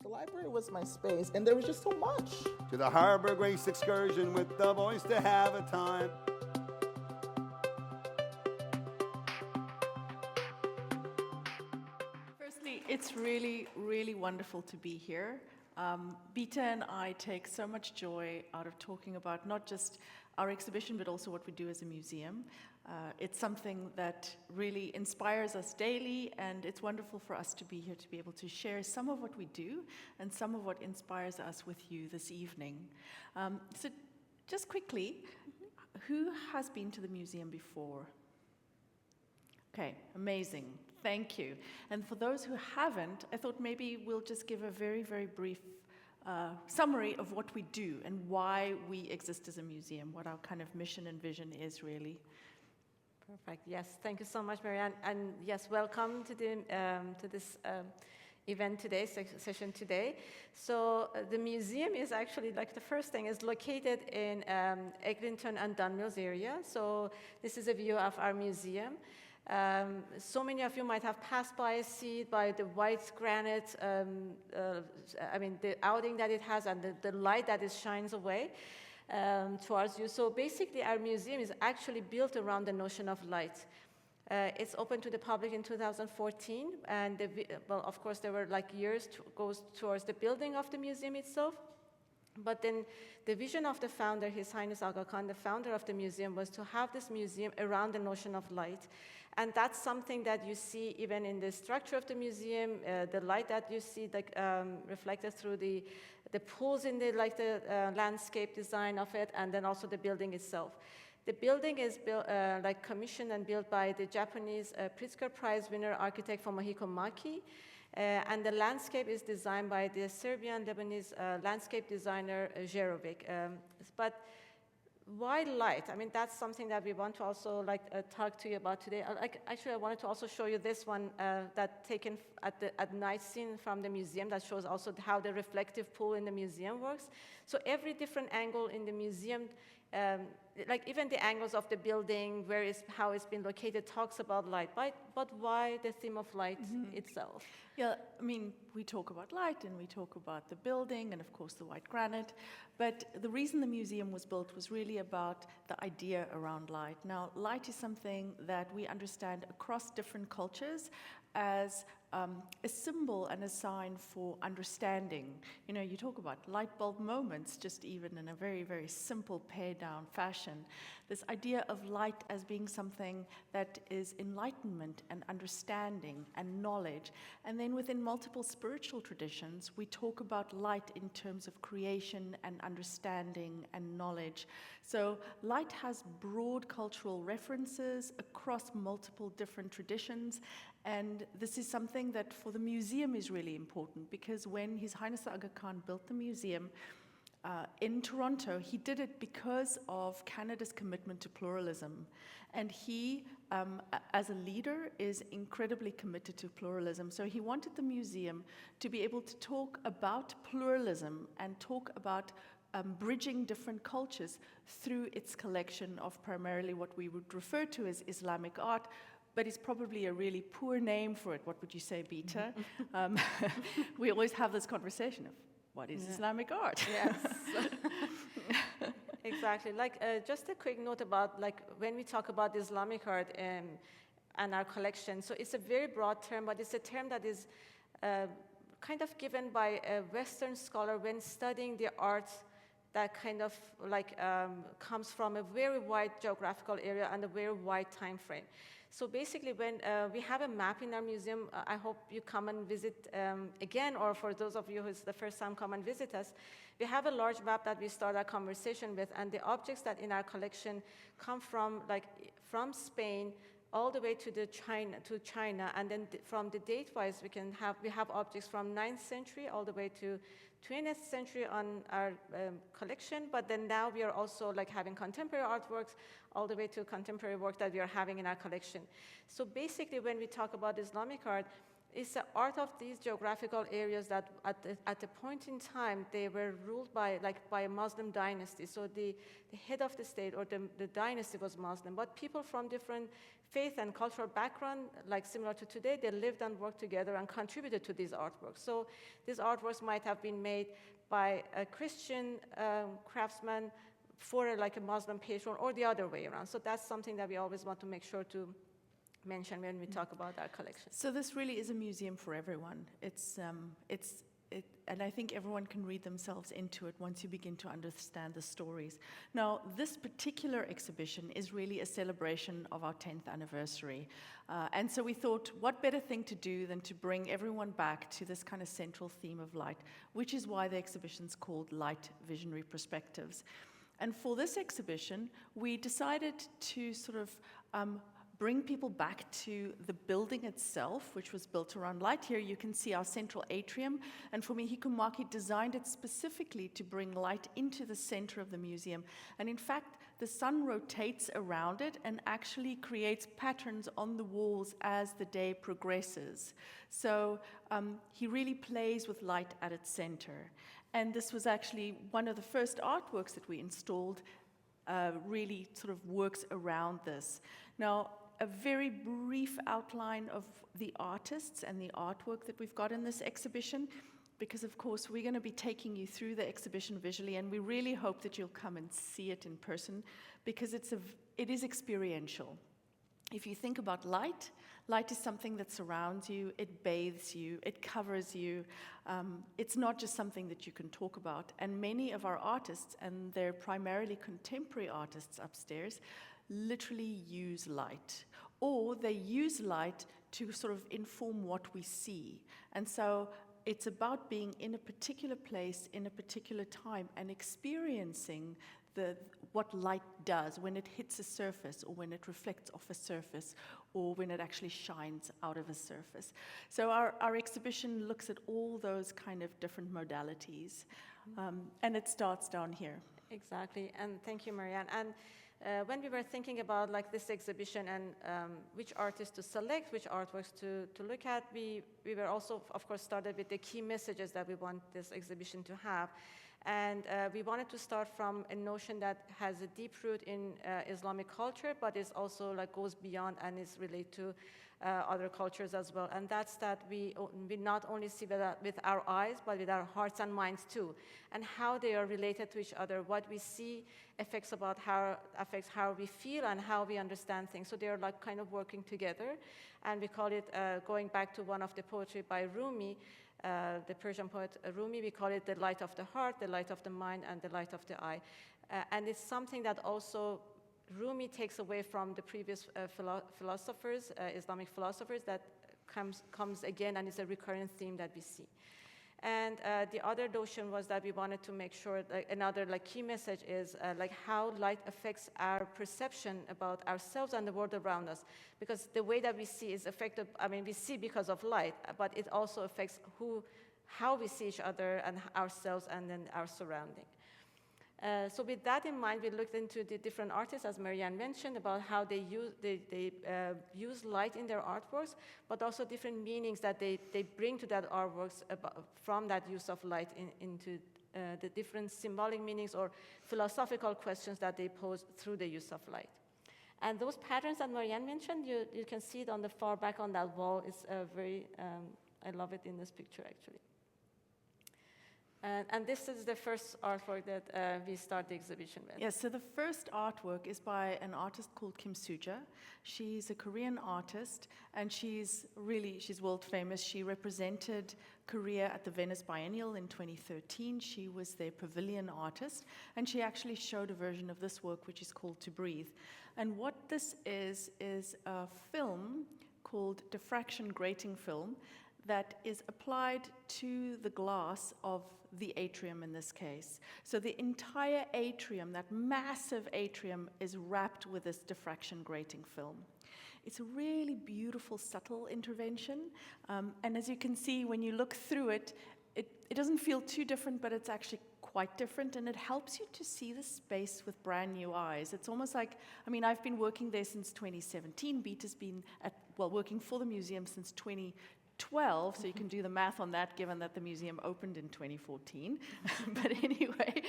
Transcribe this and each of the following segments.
The library was my space, and there was just so much. To the Harbor Grace excursion with the boys to have a time. Firstly, it's really, really wonderful to be here. Bita and I take so much joy out of talking about not just our exhibition, but also what we do as a museum. It's something that really inspires us daily, and it's wonderful for us to be here to be able to share some of what we do and some of what inspires us with you this evening. So just quickly, who has been to the museum before? Okay, amazing. Thank you. And for those who haven't, I thought maybe we'll just give a very, very brief summary of what we do and why we exist as a museum, what our kind of mission and vision is really. Perfect. Yes, thank you so much, Marianne. And yes, welcome to this event today, session today. So the museum is actually, like the first thing, is located in Eglinton and Don Mills area. So this is a view of our museum. So many of you might have passed by, see by the white granite, the outing that it has and the light that it shines away towards you. So basically our museum is actually built around the notion of light. It's open to the public in 2014, and well, of course, there were like years goes towards the building of the museum itself. But then the vision of the founder, His Highness Aga Khan, the founder of the museum, was to have this museum around the notion of light. And that's something that you see even in the structure of the museum, the light that you see reflected through the pools in the landscape design of it, and then also the building itself. The building is built, commissioned and built by the Japanese Pritzker Prize winner architect Fumihiko Maki. And the landscape is designed by the Serbian-Lebanese landscape designer Jerovic. But why light? I mean, that's something that we want to also talk to you about today. Actually, I wanted to also show you this one that taken at night scene from the museum that shows also how the reflective pool in the museum works. So every different angle in the museum, even the angles of the building, how it's been located, talks about light. But why the theme of light itself? Yeah, I mean, we talk about light and we talk about the building and, of course, the white granite. But the reason the museum was built was really about the idea around light. Now, light is something that we understand across different cultures as a symbol and a sign for understanding. You know, you talk about light bulb moments, just even in a very, very simple pared-down fashion. This idea of light as being something that is enlightenment and understanding and knowledge. And then within multiple spiritual traditions, we talk about light in terms of creation and understanding and knowledge. So light has broad cultural references across multiple different traditions. And this is something that for the museum is really important, because when His Highness Aga Khan built the museum in Toronto, he did it because of Canada's commitment to pluralism. And he, as a leader, is incredibly committed to pluralism. So he wanted the museum to be able to talk about pluralism and talk about bridging different cultures through its collection of primarily what we would refer to as Islamic art, but it's probably a really poor name for it. What would you say, Bita? We always have this conversation of what is Islamic art? Yes. Exactly. Just a quick note about when we talk about Islamic art and our collection. So it's a very broad term, but it's a term that is kind of given by a Western scholar when studying the art that kind of comes from a very wide geographical area and a very wide time frame. So basically, when we have a map in our museum, I hope you come and visit again, or for those of you who it's the first time, come and visit us. We have a large map that we start our conversation with, and the objects that in our collection come from Spain all the way to China, and then from the date-wise, we have objects from 9th century all the way to 20th century on our collection, but then now we are also having contemporary artworks all the way to contemporary work that we are having in our collection. So basically, when we talk about Islamic art, It's the art of these geographical areas that at the point in time, they were ruled by a Muslim dynasty. So the head of the state or the dynasty was Muslim, but people from different faith and cultural background, like similar to today, they lived and worked together and contributed to these artworks. So these artworks might have been made by a Christian craftsman for like a Muslim patron or the other way around. So that's something that we always want to make sure to mention when we talk about our collection. So this really is a museum for everyone. And I think everyone can read themselves into it once you begin to understand the stories. Now, this particular exhibition is really a celebration of our 10th anniversary. And so we thought, what better thing to do than to bring everyone back to this kind of central theme of light, which is why the exhibition's called Light Visionary Perspectives. And for this exhibition, we decided to sort of bring people back to the building itself, which was built around light. Here you can see our central atrium, and for me, Hikumaki designed it specifically to bring light into the center of the museum. And in fact, the sun rotates around it and actually creates patterns on the walls as the day progresses. So he really plays with light at its center. And this was actually one of the first artworks that we installed, really sort of works around this. Now, a very brief outline of the artists and the artwork that we've got in this exhibition, because of course we're going to be taking you through the exhibition visually, and we really hope that you'll come and see it in person, because it is experiential. If you think about light, light is something that surrounds you, it bathes you, it covers you. It's not just something that you can talk about. And many of our artists, and they're primarily contemporary artists upstairs, literally use light, or they use light to sort of inform what we see. And so it's about being in a particular place, in a particular time, and experiencing what light does when it hits a surface, or when it reflects off a surface, or when it actually shines out of a surface. So our exhibition looks at all those kind of different modalities, and it starts down here. Exactly, and thank you, Marianne. And when we were thinking about like this exhibition and which artists to select, which artworks to look at, we were also, of course, started with the key messages that we want this exhibition to have. And we wanted to start from a notion that has a deep root in Islamic culture, but is also like goes beyond and is related to other cultures as well. And that's that we not only see with our eyes, but with our hearts and minds too, and how they are related to each other. What we see affects how we feel and how we understand things. So they are like kind of working together. And we call it, going back to one of the poetry by Rumi, the Persian poet Rumi, we call it the light of the heart, the light of the mind, and the light of the eye. And it's something that also Rumi takes away from the previous philosophers, Islamic philosophers, that comes again, and it's a recurrent theme that we see. And the other notion was that we wanted to make sure that another like key message is like how light affects our perception about ourselves and the world around us. Because the way that we see is affected, I mean, we see because of light, but it also affects how we see each other and ourselves and then our surrounding. So with that in mind, we looked into the different artists, as Marianne mentioned, about how they use light in their artworks, but also different meanings that they bring to that artworks from that use of light into the different symbolic meanings or philosophical questions that they pose through the use of light. And those patterns that Marianne mentioned, you can see it on the far back on that wall. It's I love it in this picture, actually. And this is the first artwork that we start the exhibition with. Yes, so the first artwork is by an artist called Kim Suja. She's a Korean artist, and she's world famous. She represented Korea at the Venice Biennial in 2013. She was their pavilion artist, and she actually showed a version of this work, which is called To Breathe. And what this is a film called diffraction grating film that is applied to the glass of the atrium in this case. So the entire atrium, that massive atrium, is wrapped with this diffraction grating film. It's a really beautiful, subtle intervention. And as you can see, when you look through it, it doesn't feel too different, but it's actually quite different, and it helps you to see the space with brand new eyes. It's almost like, I mean, I've been working there since 2017. Bita's been working for the museum since 2012. 12, so you can do the math on that, given that the museum opened in 2014. But anyway,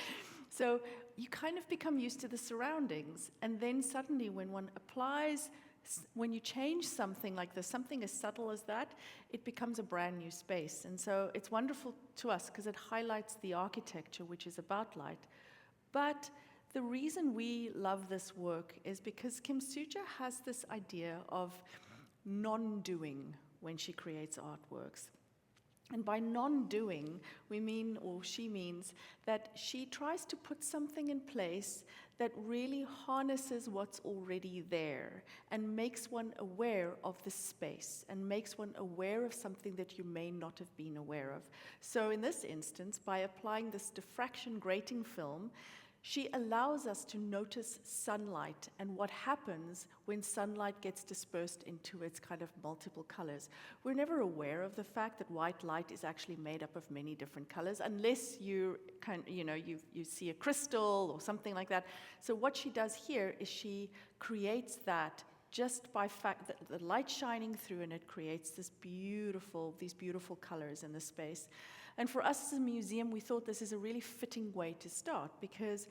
so you kind of become used to the surroundings, and then suddenly when one applies, when you change something like this, something as subtle as that, it becomes a brand new space. And so it's wonderful to us because it highlights the architecture, which is about light. But the reason we love this work is because Kim Soo-ja has this idea of non-doing when she creates artworks. And by non-doing, we mean, or she means, that she tries to put something in place that really harnesses what's already there and makes one aware of the space and makes one aware of something that you may not have been aware of. So in this instance, by applying this diffraction grating film, she allows us to notice sunlight and what happens when sunlight gets dispersed into its kind of multiple colors. We're never aware of the fact that white light is actually made up of many different colors, unless you see a crystal or something like that. So what she does here is she creates that just by fact that the light shining through, and it creates these beautiful colors in the space. And for us as a museum, we thought this is a really fitting way to start, because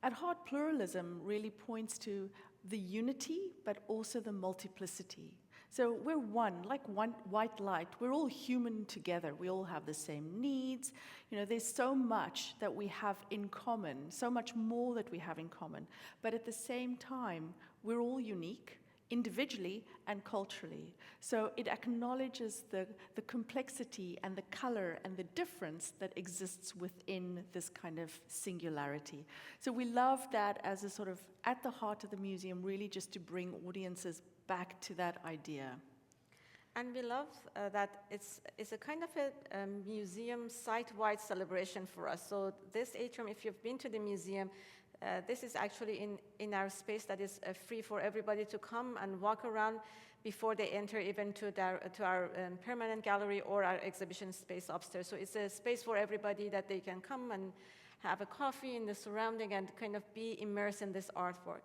at heart, pluralism really points to the unity, but also the multiplicity. So we're one, like one white light. We're all human together. We all have the same needs. There's so much that we have in common, so much more that we have in common. But at the same time, we're all unique, individually and culturally. So it acknowledges the complexity and the color and the difference that exists within this kind of singularity. So we love that as a sort of at the heart of the museum, really just to bring audiences back to that idea. And we love that it's a kind of a museum site-wide celebration for us. So this atrium, if you've been to the museum, this is actually in our space that is free for everybody to come and walk around before they enter even to our permanent gallery or our exhibition space upstairs. So it's a space for everybody that they can come and have a coffee in the surrounding and kind of be immersed in this artwork.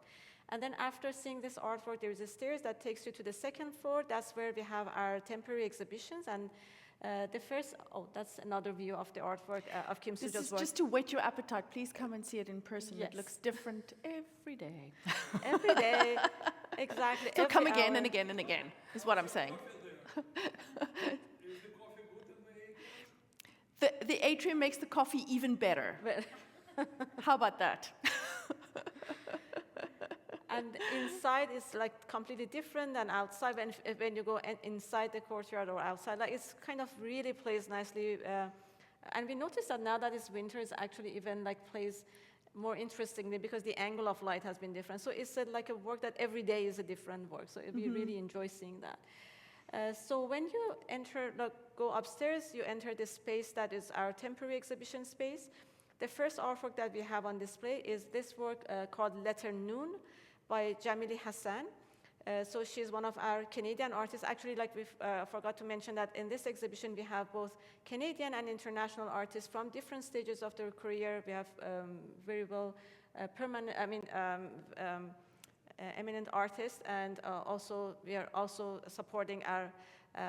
And then after seeing this artwork, there is a stairs that takes you to the second floor. That's where we have our temporary exhibitions. And that's another view of the artwork of Kim Soo-ja's work. This is just to whet your appetite. Please come and see it in person. Yes. It looks different every day. Every day, exactly. So come again hour. and again and again, is what I'm saying. The atrium makes the coffee even better. How about that? And inside is like completely different than outside. When you go inside the courtyard or outside, like it's kind of really plays nicely. And we noticed that now that it's winter, it's actually even like plays more interestingly because the angle of light has been different. So it's like a work that every day is a different work. So we really enjoy seeing that. So when you go upstairs, you enter the space that is our temporary exhibition space. The first artwork that we have on display is this work called Letter Noon by Jamili Hassan. So she's one of our Canadian artists. Actually, like we forgot to mention that in this exhibition, we have both Canadian and international artists from different stages of their career. We have very well eminent artists, and also we are also supporting our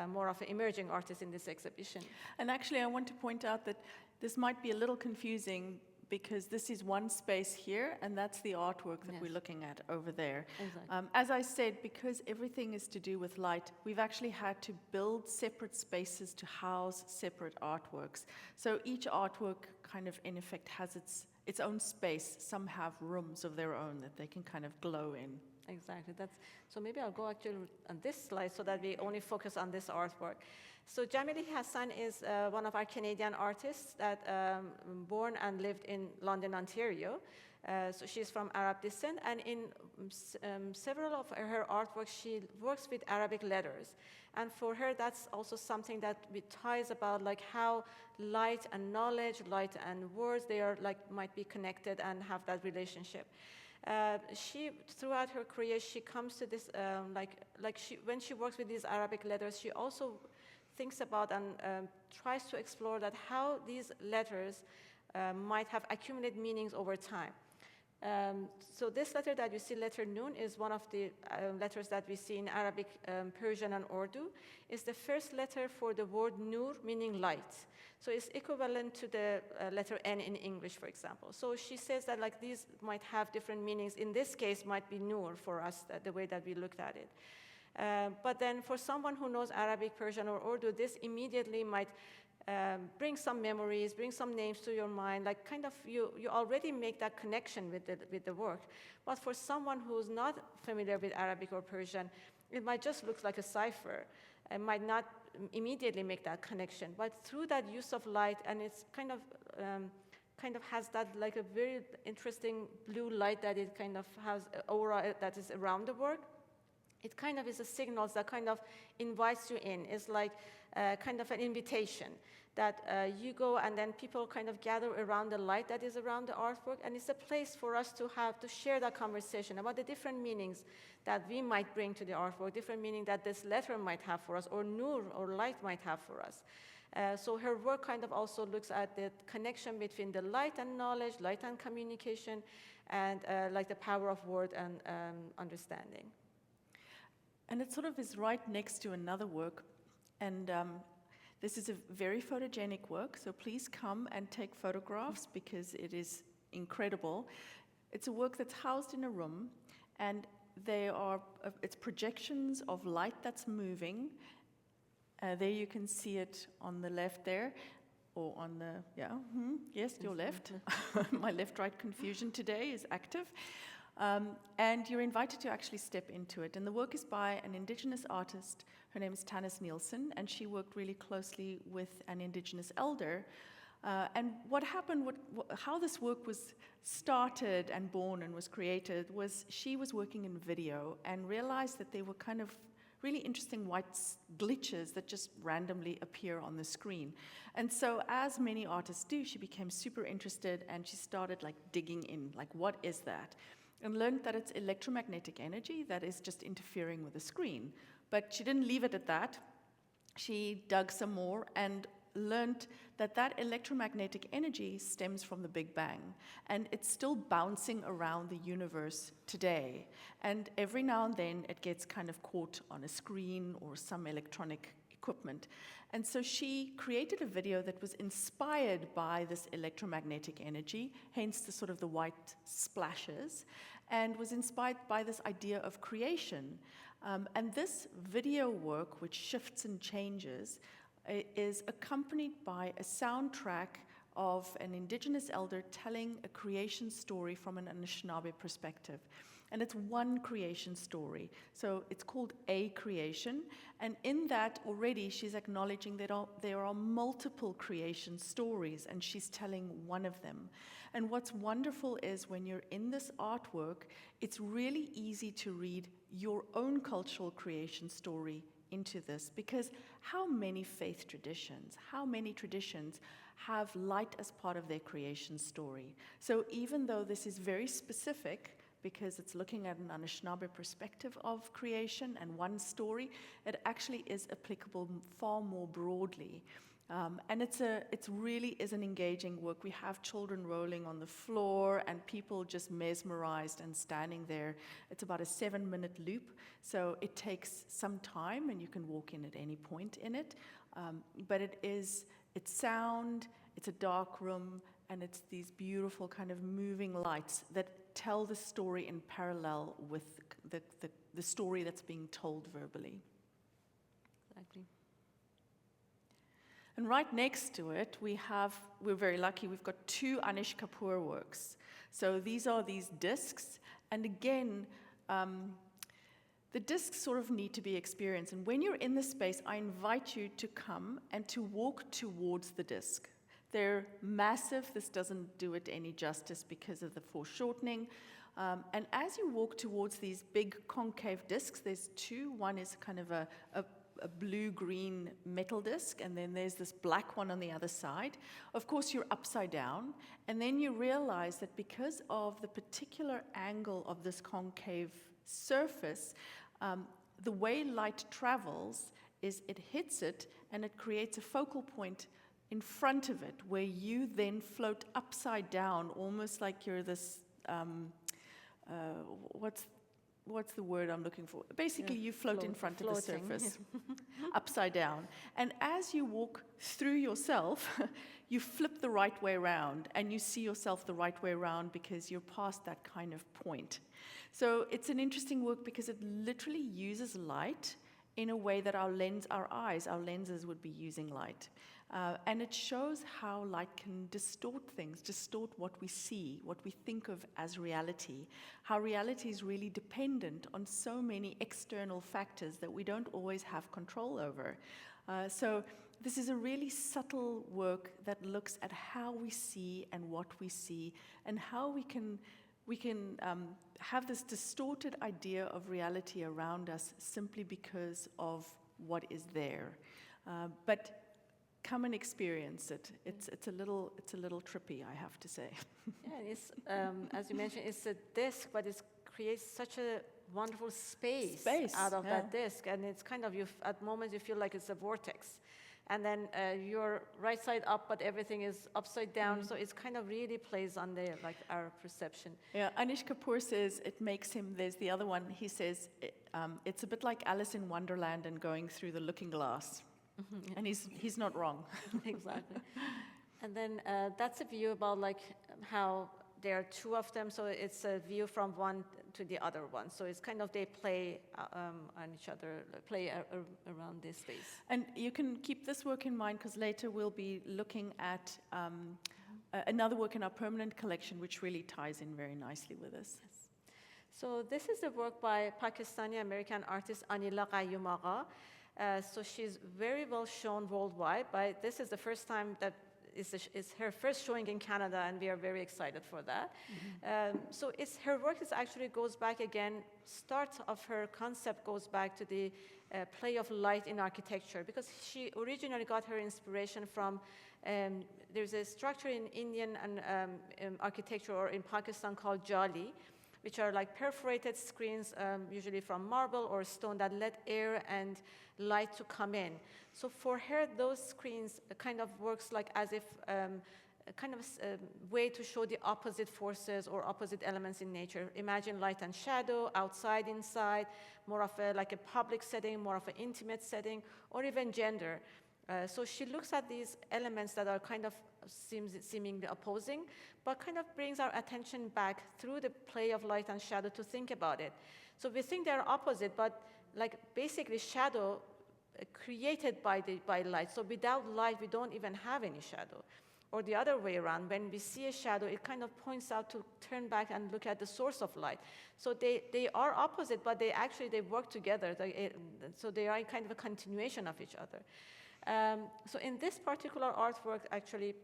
more of an emerging artists in this exhibition. And actually, I want to point out that this might be a little confusing because this is one space here, and that's the artwork that we're looking at over there. Exactly. As I said, because everything is to do with light, we've actually had to build separate spaces to house separate artworks. So each artwork kind of, in effect, has its own space. Some have rooms of their own that they can kind of glow in. Exactly. So maybe I'll go actually on this slide so that we only focus on this artwork. So Jamili Hassan is one of our Canadian artists that born and lived in London, Ontario. So she's from Arab descent, and in several of her artworks, she works with Arabic letters. And for her, that's also something that ties about like how light and knowledge, light and words, they are like might be connected and have that relationship. She, throughout her career, she comes to this, when she works with these Arabic letters, she also thinks about and tries to explore that how these letters might have accumulated meanings over time. So this letter that you see, letter Nun, is one of the letters that we see in Arabic, Persian, and Urdu. It's the first letter for the word Nur, meaning light. So it's equivalent to the letter N in English, for example. So she says that like these might have different meanings. In this case, might be Nur for us, the way that we looked at it. But then for someone who knows Arabic, Persian, or Urdu, this immediately might bring some memories, bring some names to your mind, like kind of you already make that connection with the work. But for someone who's not familiar with Arabic or Persian, it might just look like a cipher. It might not immediately make that connection. But through that use of light, and it's kind of has that like a very interesting blue light that it kind of has aura that is around the work. It kind of is a signal that kind of invites you in. It's like kind of an invitation that you go and then people kind of gather around the light that is around the artwork, and it's a place for us to share that conversation about the different meanings that we might bring to the artwork, different meaning that this letter might have for us, or nur, or light might have for us. So her work kind of also looks at the connection between the light and knowledge, light and communication, and like the power of word and understanding. And it sort of is right next to another work, and this is a very photogenic work, so please come and take photographs because it is incredible. It's a work that's housed in a room, and it's projections of light that's moving. There you can see it on the left there, or on the, yes, your left. My left-right confusion today is active. And you're invited to actually step into it. And the work is by an Indigenous artist. Her name is Tanis Nielsen, and she worked really closely with an Indigenous elder. And what happened, how this work was started and born and was created was she was working in video and realized that there were kind of really interesting white glitches that just randomly appear on the screen. And so, as many artists do, she became super interested and she started like digging in, like what is that? And learned that it's electromagnetic energy that is just interfering with the screen. But she didn't leave it at that. She dug some more and learned that that electromagnetic energy stems from the Big Bang. And it's still bouncing around the universe today. And every now and then it gets kind of caught on a screen or some electronic equipment. And so she created a video that was inspired by this electromagnetic energy, hence the sort of the white splashes, and was inspired by this idea of creation. And this video work, which shifts and changes, is accompanied by a soundtrack of an Indigenous elder telling a creation story from an Anishinaabe perspective. And it's one creation story. So it's called A Creation. And in that already she's acknowledging that there are multiple creation stories, and she's telling one of them. And what's wonderful is when you're in this artwork, it's really easy to read your own cultural creation story into this, because how many faith traditions, how many traditions have light as part of their creation story? So even though this is very specific, because it's looking at an Anishinaabe perspective of creation and one story, it actually is applicable far more broadly. And it really is an engaging work. We have children rolling on the floor and people just mesmerized and standing there. It's about a 7-minute loop, so it takes some time and you can walk in at any point in it. But it's sound, it's a dark room, and it's these beautiful kind of moving lights that tell the story in parallel with the story that's being told verbally. Exactly. And right next to it, we're very lucky, we've got 2 Anish Kapoor works. So these are these discs, and again, the discs sort of need to be experienced. And when you're in the space, I invite you to come and to walk towards the disc. They're massive. This doesn't do it any justice because of the foreshortening. And as you walk towards these big concave discs, there's 2. One is kind of a blue-green metal disc, and then there's this black one on the other side. Of course, you're upside down, and then you realize that because of the particular angle of this concave surface, the way light travels is it hits it, and it creates a focal point in front of it, where you then float upside down, almost like you're this what's the word I'm looking for? Basically, you float in front of the floating. surface, upside down. And as you walk through yourself, you flip the right way around, and you see yourself the right way around because you're past that kind of point. So it's an interesting work because it literally uses light in a way that our lenses would be using light. And it shows how light can distort things, distort what we see, what we think of as reality, how reality is really dependent on so many external factors that we don't always have control over. So this is a really subtle work that looks at how we see and what we see, and how we can have this distorted idea of reality around us simply because of what is there. But come and experience it. It's a little trippy, I have to say. Yeah, it's as you mentioned, it's a disc, but it creates such a wonderful space out of that disc, and it's kind of at moments you feel like it's a vortex, and then you're right side up, but everything is upside down. So it's kind of really plays on our perception. Yeah, Anish Kapoor says it makes him. There's the other one. He says it's a bit like Alice in Wonderland and going through the looking glass. Mm-hmm. And he's not wrong. Exactly. And then that's a view about how there are two of them, so it's a view from one to the other one. So it's kind of they play on each other, play around this space. And you can keep this work in mind because later we'll be looking at another work in our permanent collection which really ties in very nicely with this. Yes. So this is the work by Pakistani-American artist Anila Qayyum Agha. So she's very well shown worldwide, but this is the first time that is her first showing in Canada, and we are very excited for that. Mm-hmm. So her work actually goes back again, start of her concept goes back to the play of light in architecture, because she originally got her inspiration from, there's a structure in Indian architecture or in Pakistan called jali, which are like perforated screens, usually from marble or stone, that let air and light to come in. So for her, those screens kind of works like as if kind of a way to show the opposite forces or opposite elements in nature. Imagine light and shadow, outside, inside, more of like a public setting, more of an intimate setting, or even gender. So she looks at these elements that are kind of seemingly opposing, but kind of brings our attention back through the play of light and shadow to think about it. So we think they're opposite, but like basically shadow created by light. So without light, we don't even have any shadow. Or the other way around, when we see a shadow, it kind of points out to turn back and look at the source of light. So they are opposite, but they work together. So they are kind of a continuation of each other. So in this particular artwork, actually,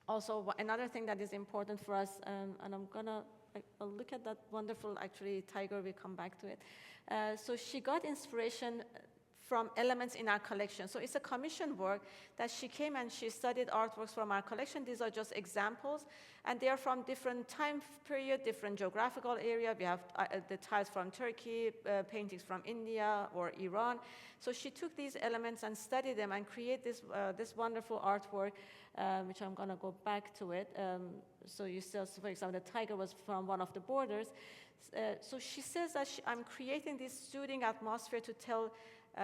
also another thing that is important for us, and I'll look at that wonderful, actually, tiger, we'll come back to it. So she got inspiration from elements in our collection. So it's a commissioned work that she came and she studied artworks from our collection. These are just examples, and they are from different time period, different geographical area. We have the tiles from Turkey, paintings from India or Iran. So she took these elements and studied them and created this wonderful artwork, which I'm gonna go back to it. So you see, for example, the tiger was from one of the borders. So she says that I'm creating this soothing atmosphere to tell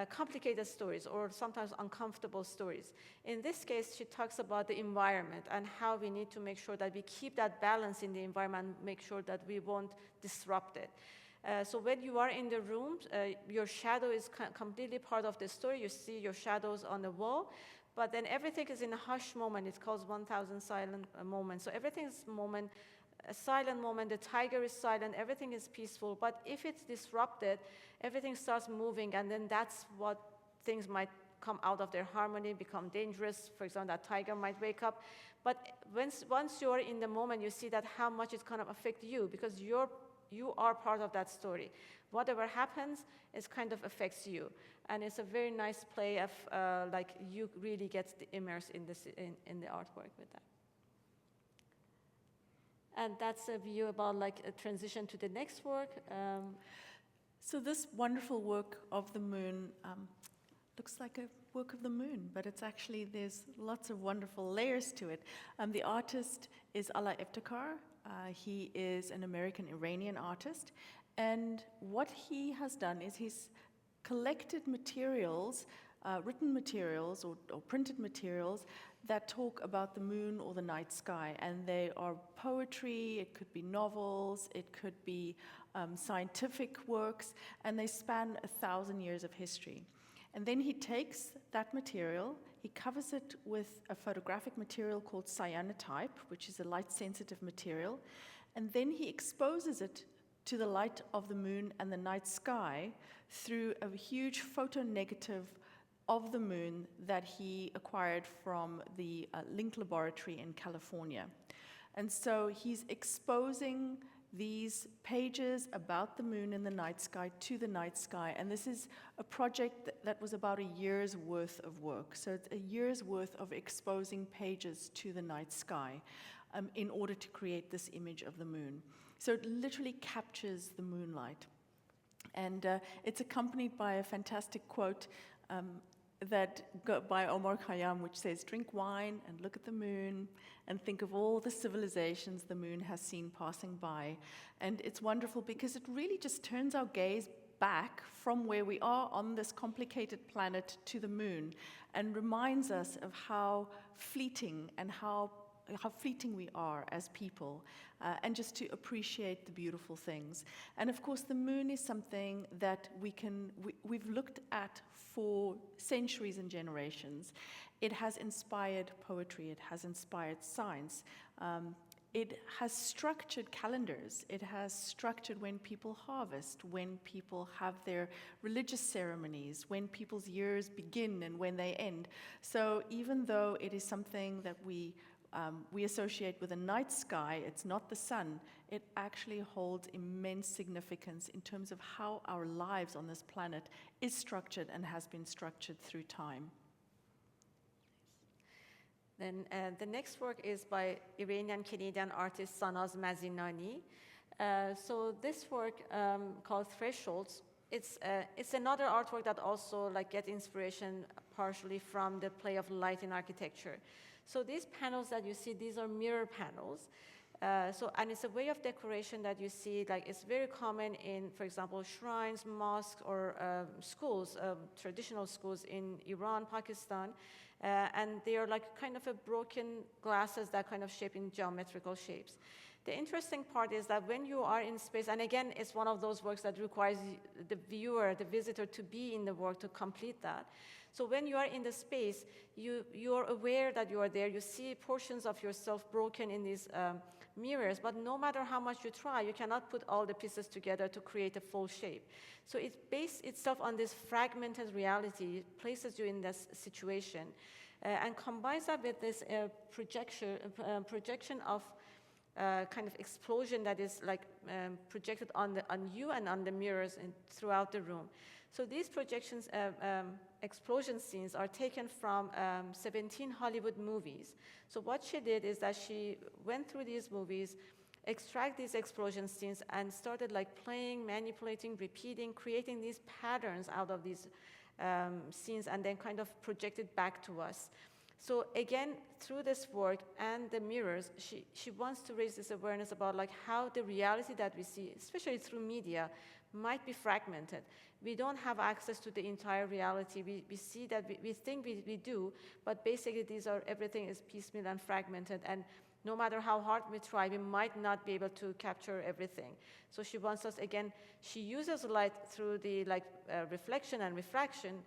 complicated stories or sometimes uncomfortable stories. In this case, she talks about the environment and how we need to make sure that we keep that balance in the environment, make sure that we won't disrupt it. So when you are in the room, your shadow is completely part of the story. You see your shadows on the wall, but then everything is in a hush moment. It's called 1,000 silent moments. So everything is a silent moment, the tiger is silent, everything is peaceful, but if it's disrupted, everything starts moving, and then that's what things might come out of their harmony, become dangerous. For example, that tiger might wake up. But once you're in the moment, you see that how much it's going to affect you, because you are part of that story. Whatever happens, it kind of affects you. And it's a very nice play of like you really get immersed in the artwork with that. And that's a view about like a transition to the next work. So this wonderful work of the moon looks like a work of the moon, but it's actually, there's lots of wonderful layers to it. The artist is Ala Iftikhar. He is an American-Iranian artist, and what he has done is he's collected materials, written materials or printed materials that talk about the moon or the night sky, and they are poetry, it could be novels, it could be scientific works, and they span 1,000 years of history. And then he takes that material, he covers it with a photographic material called cyanotype, which is a light-sensitive material, and then he exposes it to the light of the moon and the night sky through a huge photonegative of the moon that he acquired from the Link Laboratory in California. And so he's exposing these pages about the moon and the night sky to the night sky. And this is a project that was about a year's worth of work. So it's a year's worth of exposing pages to the night sky in order to create this image of the moon. So it literally captures the moonlight. And it's accompanied by a fantastic quote by Omar Khayyam, which says, "Drink wine and look at the moon and think of all the civilizations the moon has seen passing by." And it's wonderful because it really just turns our gaze back from where we are on this complicated planet to the moon and reminds us of how fleeting and how fleeting we are as people, and just to appreciate the beautiful things. And of course, the moon is something that we've looked at for centuries and generations. It has inspired poetry, it has inspired science. It has structured calendars. It has structured when people harvest, when people have their religious ceremonies, when people's years begin and when they end. So even though it is something that we associate with a night sky, it's not the sun, it actually holds immense significance in terms of how our lives on this planet is structured and has been structured through time. Then the next work is by Iranian-Canadian artist Sanaz Mazinani. So this work called Thresholds, it's another artwork that also get inspiration partially from the play of light in architecture. So these panels that you see, these are mirror panels. And it's a way of decoration that you see, it's very common in, for example, shrines, mosques, or schools, traditional schools in Iran, Pakistan. And they are kind of a broken glasses that kind of shape in geometrical shapes. The interesting part is that when you are in space, and again, it's one of those works that requires the viewer, the visitor, to be in the work to complete that. So when you are in the space, you are aware that you are there. You see portions of yourself broken in these mirrors, but no matter how much you try, you cannot put all the pieces together to create a full shape. So it based itself on this fragmented reality, it places you in this situation, and combines that with this projection of kind of explosion that is projected on you and on the mirrors and throughout the room. So these projections, explosion scenes are taken from 17 Hollywood movies. So what she did is that she went through these movies, extract these explosion scenes, and started playing, manipulating, repeating, creating these patterns out of these scenes, and then kind of projected back to us. So again, through this work and the mirrors, she wants to raise this awareness about how the reality that we see, especially through media, might be fragmented. We don't have access to the entire reality. We see that we think we do, but basically everything is piecemeal and fragmented, and no matter how hard we try, we might not be able to capture everything. So she wants us, again, she uses light through the reflection and refraction,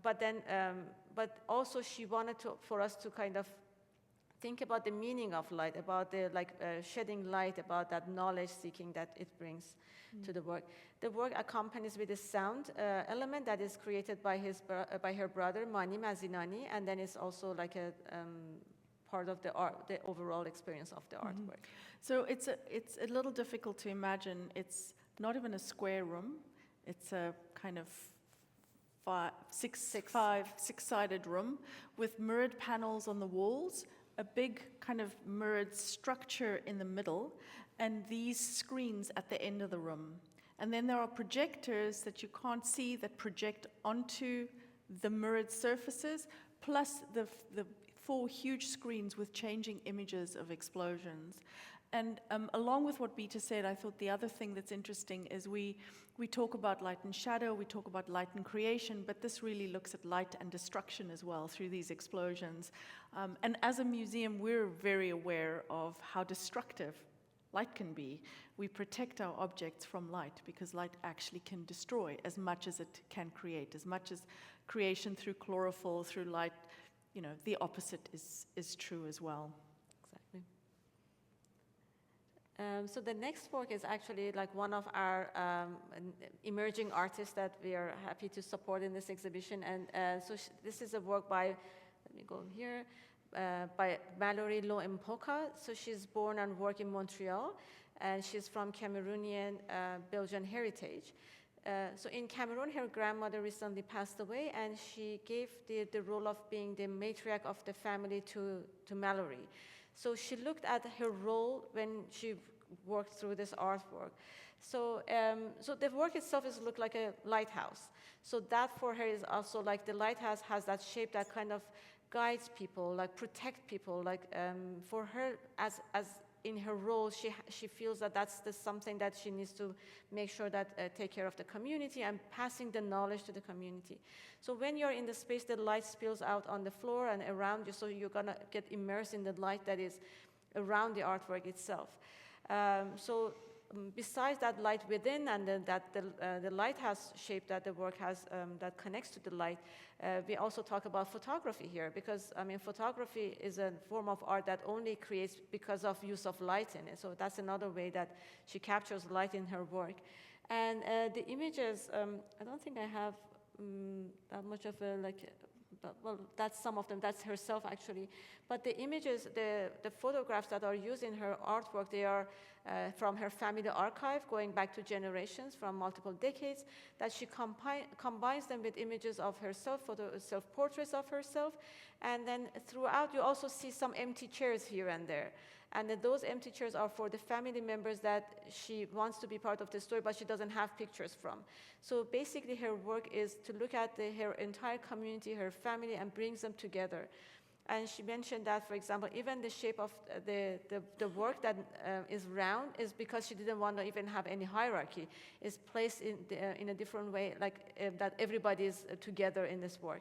but also she wanted for us to kind of think about the meaning of light, about the shedding light, about that knowledge seeking that it brings to the work. The work accompanies with a sound element that is created by her brother Mani Mazinani, and then it's also a part of the overall experience of the artwork. So it's a little difficult to imagine. It's not even a square room. It's a kind of six-sided room with mirrored panels on the walls, a big kind of mirrored structure in the middle, and these screens at the end of the room. And then there are projectors that you can't see that project onto the mirrored surfaces, plus the 4 huge screens with changing images of explosions. And along with what Bita said, I thought the other thing that's interesting is we talk about light and shadow, we talk about light and creation, but this really looks at light and destruction as well through these explosions. And as a museum, we're very aware of how destructive light can be. We protect our objects from light because light actually can destroy as much as it can create, as much as creation through chlorophyll, through light, you know, the opposite is true as well. Exactly. So the next work is actually like one of our emerging artists that we are happy to support in this exhibition. And this is a work by, let me go here, by Mallory Lo Mpoka. So she's born and worked in Montreal, and she's from Cameroonian Belgian heritage. So in Cameroon, her grandmother recently passed away, and she gave the role of being the matriarch of the family to Mallory. So she looked at her role when she worked through this artwork. So the work itself is looked like a lighthouse. So that for her is also like the lighthouse has that shape that kind of guides people, like protect people. Like for her, as in her role, she feels that that's something that she needs to make sure that take care of the community and passing the knowledge to the community. So when you're in the space, the light spills out on the floor and around you, so you're gonna get immersed in the light that is around the artwork itself. Besides that light within and the lighthouse shape that the work has that connects to the light, we also talk about photography here, because I mean photography is a form of art that only creates because of use of light in it. So that's another way that she captures light in her work. And the images, I don't think I have that much of a well, that's some of them, that's herself actually. But the images, the photographs that are used in her artwork, they are from her family archive, going back to generations from multiple decades, that she combines them with images of herself, self-portraits of herself. And then throughout, you also see some empty chairs here and there. And those empty chairs are for the family members that she wants to be part of the story, but she doesn't have pictures from. So basically, her work is to look at her entire community, her family, and brings them together. And she mentioned that, for example, even the shape of the work that is round is because she didn't want to even have any hierarchy. It's placed in a different way, like that everybody is together in this work.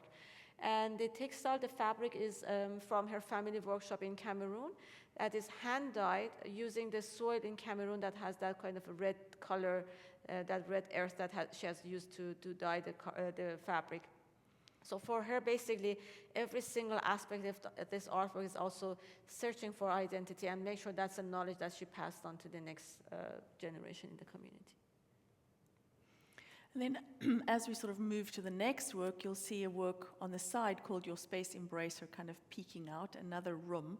And the textile, the fabric is from her family workshop in Cameroon. That is hand-dyed using the soil in Cameroon that has that kind of a red color, that red earth that she has used to dye the fabric. So for her, basically, every single aspect of this artwork is also searching for identity and make sure that's a knowledge that she passed on to the next generation in the community. And then as we sort of move to the next work, you'll see a work on the side called Your Space Embracer, kind of peeking out, another room.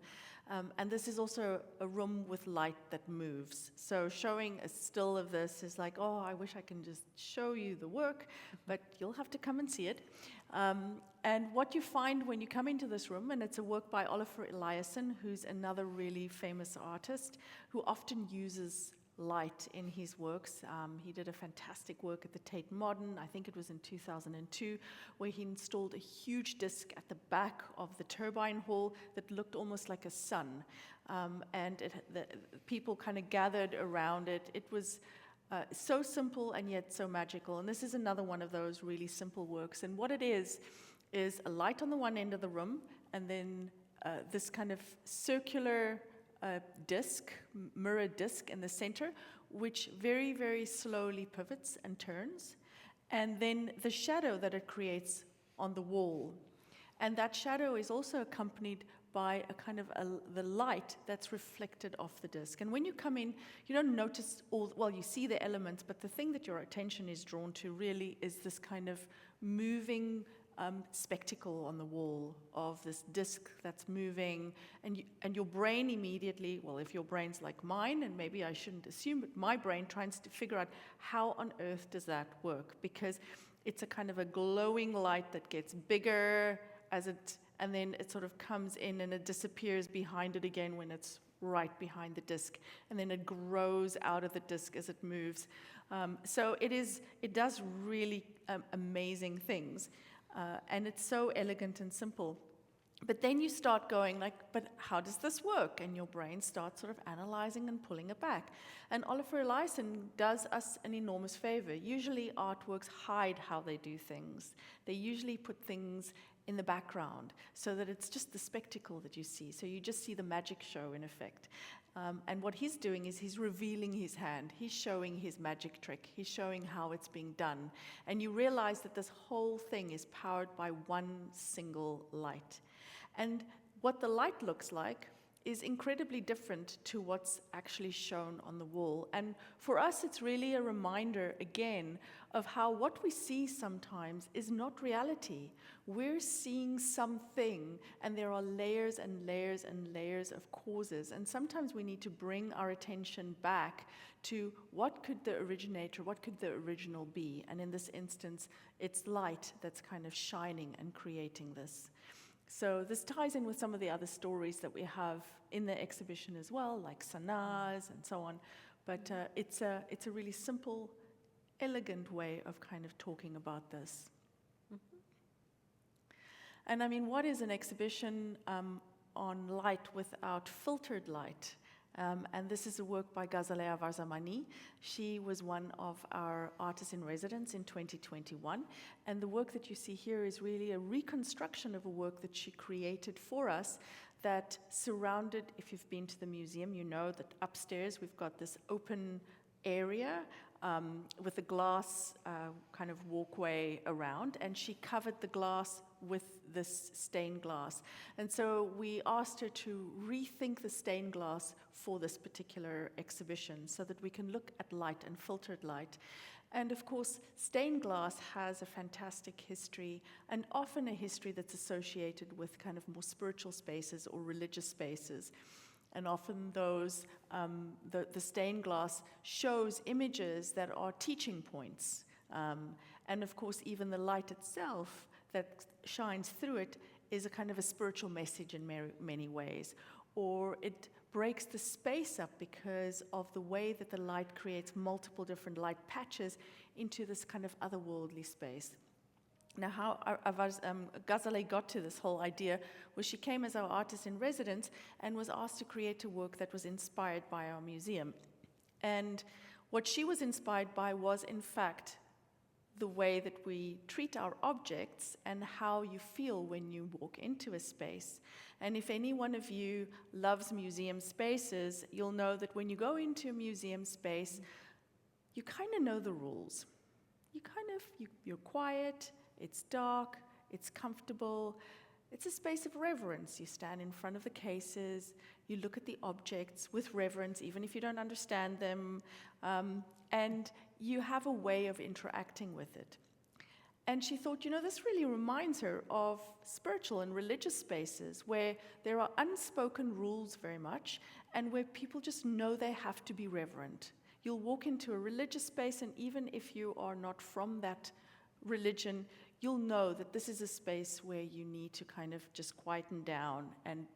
And this is also a room with light that moves. So showing a still of this is like, oh, I wish I can just show you the work, but you'll have to come and see it. And what you find when you come into this room, and it's a work by Oliver Eliasson, who's another really famous artist, who often uses light in his works. He did a fantastic work at the Tate Modern, I think it was in 2002, where he installed a huge disc at the back of the turbine hall that looked almost like a sun. And the people kind of gathered around it. It was so simple and yet so magical. And this is another one of those really simple works. And what it is a light on the one end of the room, and then this kind of circular disc, mirror disc in the center, which very, very slowly pivots and turns, and then the shadow that it creates on the wall. And that shadow is also accompanied by a kind of the light that's reflected off the disc. And when you come in, you don't notice you see the elements, but the thing that your attention is drawn to really is this kind of moving spectacle on the wall of this disc that's moving, and your brain immediately, well, if your brain's like mine, and maybe I shouldn't assume, but my brain tries to figure out how on earth does that work, because it's a kind of a glowing light that gets bigger and then it sort of comes in and it disappears behind it again when it's right behind the disc, and then it grows out of the disc as it moves. So it does really amazing things. And it's so elegant and simple. But then you start going like, but how does this work? And your brain starts sort of analyzing and pulling it back. And Oliver Eliasson does us an enormous favor. Usually artworks hide how they do things. They usually put things in the background so that it's just the spectacle that you see. So you just see the magic show in effect. And what he's doing is he's revealing his hand. He's showing his magic trick. He's showing how it's being done. And you realize that this whole thing is powered by one single light. And what the light looks like is incredibly different to what's actually shown on the wall. And for us, it's really a reminder, again, of how what we see sometimes is not reality. We're seeing something, and there are layers and layers and layers of causes. And sometimes we need to bring our attention back to what could the originator, what could the original be? And in this instance, it's light that's kind of shining and creating this. So this ties in with some of the other stories that we have in the exhibition as well, like Sanaz and so on. But it's a really simple, elegant way of kind of talking about this. Mm-hmm. And I mean, what is an exhibition on light without filtered light? And this is a work by Ghazaleh Avarzamani. She was one of our artists in residence in 2021. And the work that you see here is really a reconstruction of a work that she created for us that surrounded, if you've been to the museum, you know that upstairs we've got this open area with a glass kind of walkway around, and she covered the glass with this stained glass. And so we asked her to rethink the stained glass for this particular exhibition so that we can look at light and filtered light. And of course, stained glass has a fantastic history, and often a history that's associated with kind of more spiritual spaces or religious spaces. And often those, the stained glass shows images that are teaching points. And of course, even the light itself that shines through it is a kind of a spiritual message in many ways. Or it breaks the space up because of the way that the light creates multiple different light patches into this kind of otherworldly space. Now, how Ghazaleh got to this whole idea was she came as our artist in residence and was asked to create a work that was inspired by our museum. And what she was inspired by was, in fact, the way that we treat our objects and how you feel when you walk into a space. And if any one of you loves museum spaces, you'll know that when you go into a museum space, you kind of know the rules. You're quiet, it's dark, it's comfortable, it's a space of reverence. You stand in front of the cases, you look at the objects with reverence, even if you don't understand them, and you have a way of interacting with it. And she thought, this really reminds her of spiritual and religious spaces where there are unspoken rules very much, and where people just know they have to be reverent. You'll walk into a religious space, and even if you are not from that religion, you'll know that this is a space where you need to kind of just quieten down and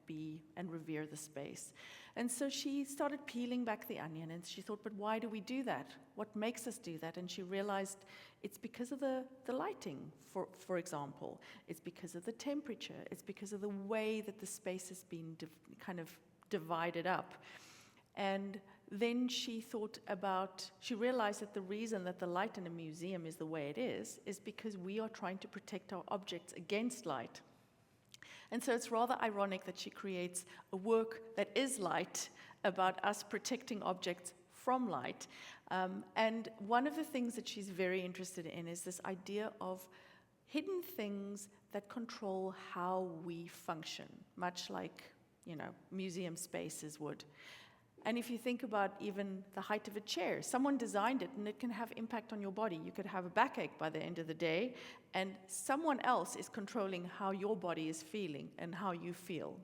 revere the space. And so she started peeling back the onion, and she thought, but why do we do that? What makes us do that? And she realized it's because of the lighting, for example. It's because of the temperature. It's because of the way that the space has been kind of divided up. And then she realized that the reason that the light in a museum is the way it is because we are trying to protect our objects against light. And so it's rather ironic that she creates a work that is light about us protecting objects from light. And one of the things that she's very interested in is this idea of hidden things that control how we function, much like, museum spaces would. And if you think about even the height of a chair, someone designed it and it can have impact on your body. You could have a backache by the end of the day, and someone else is controlling how your body is feeling and how you feel.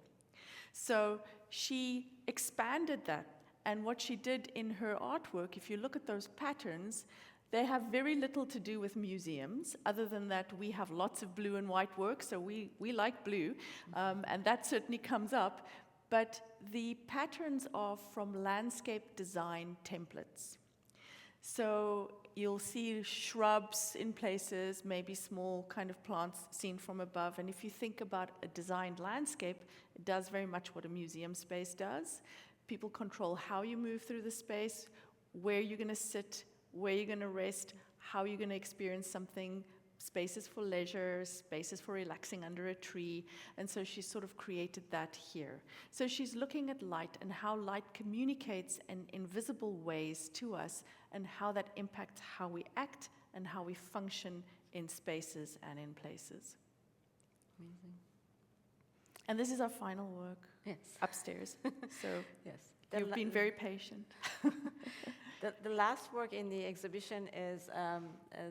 So she expanded that, and what she did in her artwork, if you look at those patterns, they have very little to do with museums, other than that we have lots of blue and white work, so we like blue, and that certainly comes up. But the patterns are from landscape design templates. So you'll see shrubs in places, maybe small kind of plants seen from above. And if you think about a designed landscape, it does very much what a museum space does. People control how you move through the space, where you're going to sit, where you're going to rest, how you're going to experience something, spaces for leisure, spaces for relaxing under a tree. And so she's sort of created that here. So she's looking at light and how light communicates in invisible ways to us and how that impacts how we act and how we function in spaces and in places. Amazing. And this is our final work. Yes. Upstairs. So Yes. you've been very patient. The last work in the exhibition is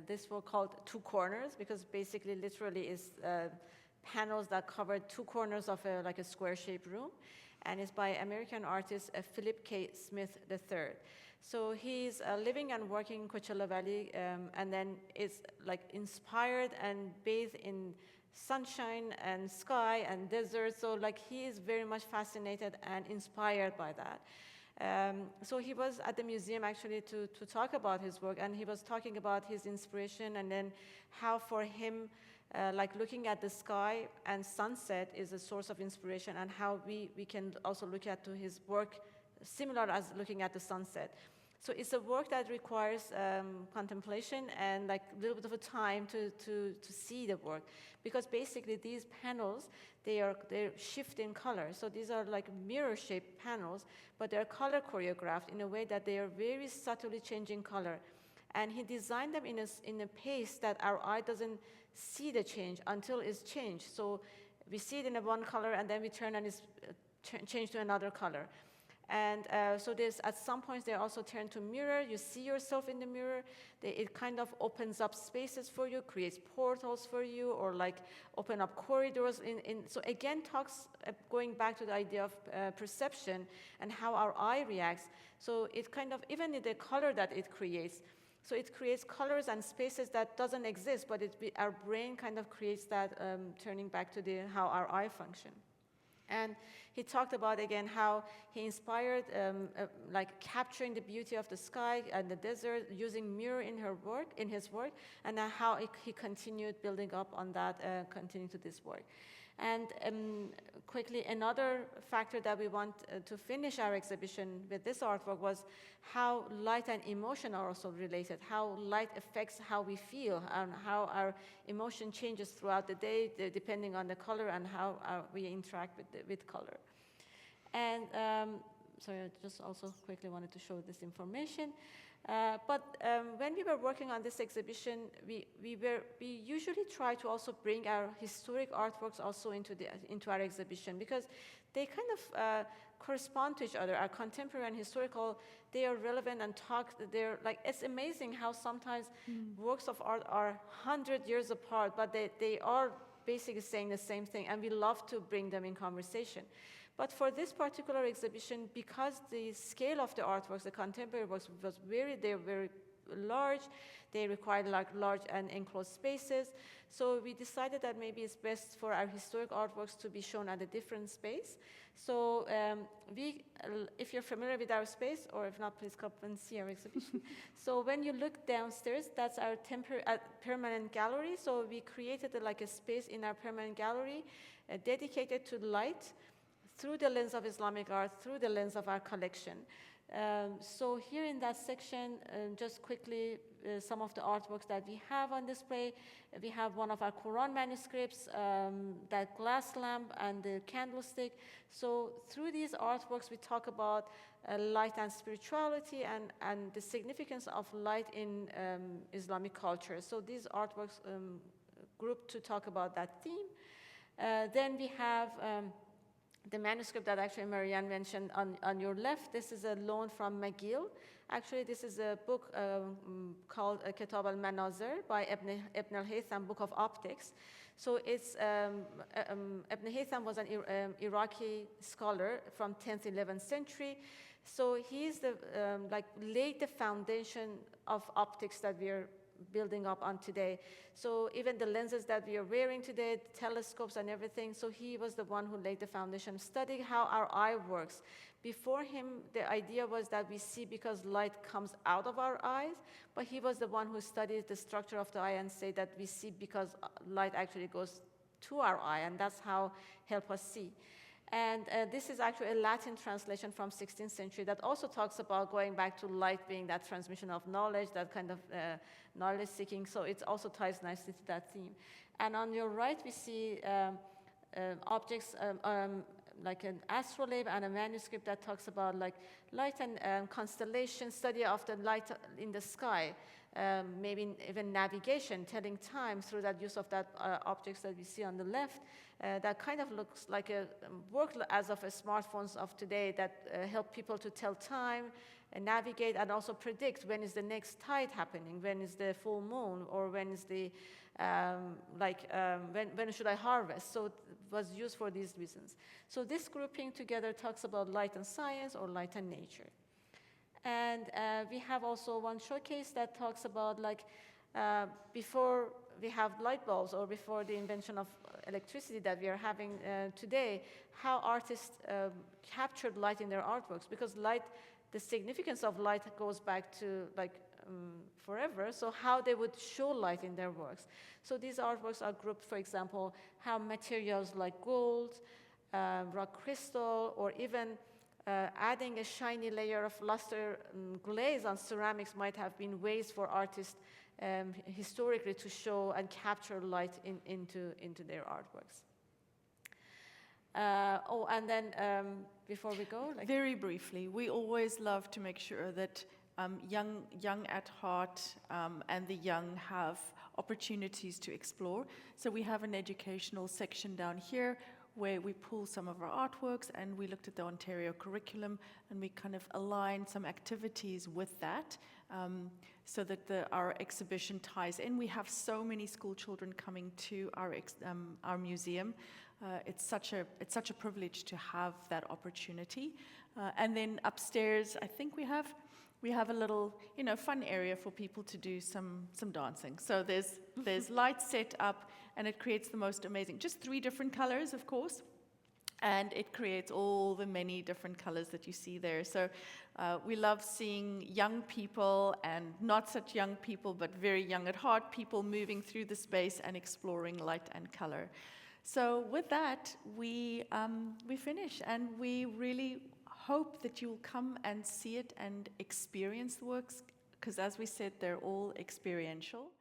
this work called Two Corners, because basically literally is panels that cover two corners of like a square-shaped room, and it's by American artist Philip K. Smith III. So he's living and working in Coachella Valley, and then is like inspired and bathed in sunshine and sky and desert. So like he is very much fascinated and inspired by that. So he was at the museum actually to talk about his work, and he was talking about his inspiration and then how for him, like looking at the sky and sunset is a source of inspiration, and how we can also look at to his work similar as looking at the sunset. So it's a work that requires contemplation and like a little bit of a time to see the work, because basically these panels, they're shift in color. So these are like mirror-shaped panels, but they're color choreographed in a way that they are very subtly changing color. And he designed them in a pace that our eye doesn't see the change until it's changed. So we see it in one color, and then we turn and it's changed to another color. And so there's, at some points, they also turn to mirror. You see yourself in the mirror. It kind of opens up spaces for you, creates portals for you, or like open up corridors. So again, talks going back to the idea of perception and how our eye reacts. So it kind of, even in the color that it creates, so it creates colors and spaces that doesn't exist, but our brain kind of creates that, turning back to how our eye function. And he talked about, again, how he inspired, like capturing the beauty of the sky and the desert, using mirror in his work, and how he continued building up on that, continuing to this work. And quickly, another factor that we want to finish our exhibition with this artwork was how light and emotion are also related, how light affects how we feel, and how our emotion changes throughout the day, depending on the color and how we interact with color. And sorry, I just also quickly wanted to show this information. But when we were working on this exhibition, we usually try to also bring our historic artworks also into our exhibition, because they kind of correspond to each other. Our contemporary and historical, they are relevant and they're like, it's amazing how sometimes works of art are 100 years apart, but they are basically saying the same thing, and we love to bring them in conversation. But for this particular exhibition, because the scale of the artworks, the contemporary works, they're very large, they required like large and enclosed spaces. So we decided that maybe it's best for our historic artworks to be shown at a different space. So if you're familiar with our space, or if not, please come and see our exhibition. So when you look downstairs, that's our permanent gallery. So we created like a space in our permanent gallery dedicated to light, through the lens of Islamic art, through the lens of our collection. So here in that section, just quickly, some of the artworks that we have on display. We have one of our Quran manuscripts, that glass lamp and the candlestick. So through these artworks, we talk about light and spirituality and the significance of light in Islamic culture. So these artworks grouped to talk about that theme. Then we have the manuscript that actually Marianne mentioned on your left. This is a loan from McGill. Actually, this is a book called Kitab al-Manazir by Ibn al-Haytham, Book of Optics. So it's, Ibn Haytham was an Iraqi scholar from 10th, 11th century. So he's laid the foundation of optics that we're building up on today. So even the lenses that we are wearing today, the telescopes and everything, so he was the one who laid the foundation, studying how our eye works. Before him, the idea was that we see because light comes out of our eyes, but he was the one who studied the structure of the eye and said that we see because light actually goes to our eye, and that's how help us see. And this is actually a Latin translation from 16th century that also talks about going back to light being that transmission of knowledge, that kind of knowledge seeking. So it also ties nicely to that theme. And on your right, we see objects like an astrolabe and a manuscript that talks about like light and constellation, study of the light in the sky, maybe even navigation, telling time through that use of that objects that we see on the left. That kind of looks like a work as of a smartphones of today that help people to tell time, navigate, and also predict when is the next tide happening, when is the full moon, or when is the when should I harvest? So it was used for these reasons. So this grouping together talks about light and science or light and nature. And we have also one showcase that talks about like before we have light bulbs or before the invention of electricity that we are having today, how artists captured light in their artworks, because light, the significance of light goes back to like forever, so how they would show light in their works. So these artworks are grouped, for example, how materials like gold, rock crystal, or even adding a shiny layer of luster glaze on ceramics might have been ways for artists historically to show and capture light into their artworks. And then before we go, very briefly, we always love to make sure that young at heart and the young have opportunities to explore. So we have an educational section down here where we pull some of our artworks, and we looked at the Ontario curriculum, and we kind of aligned some activities with that, so that our exhibition ties in. We have so many school children coming to our museum. It's such a privilege to have that opportunity. And then upstairs, I think we have a little, fun area for people to do some dancing. So there's lights set up, and it creates the most amazing, just 3 different colors, of course, and it creates all the many different colors that you see there. So we love seeing young people and not such young people, but very young at heart people moving through the space and exploring light and color. So with that, we finish, and we really hope that you'll come and see it and experience the works, because as we said, they're all experiential.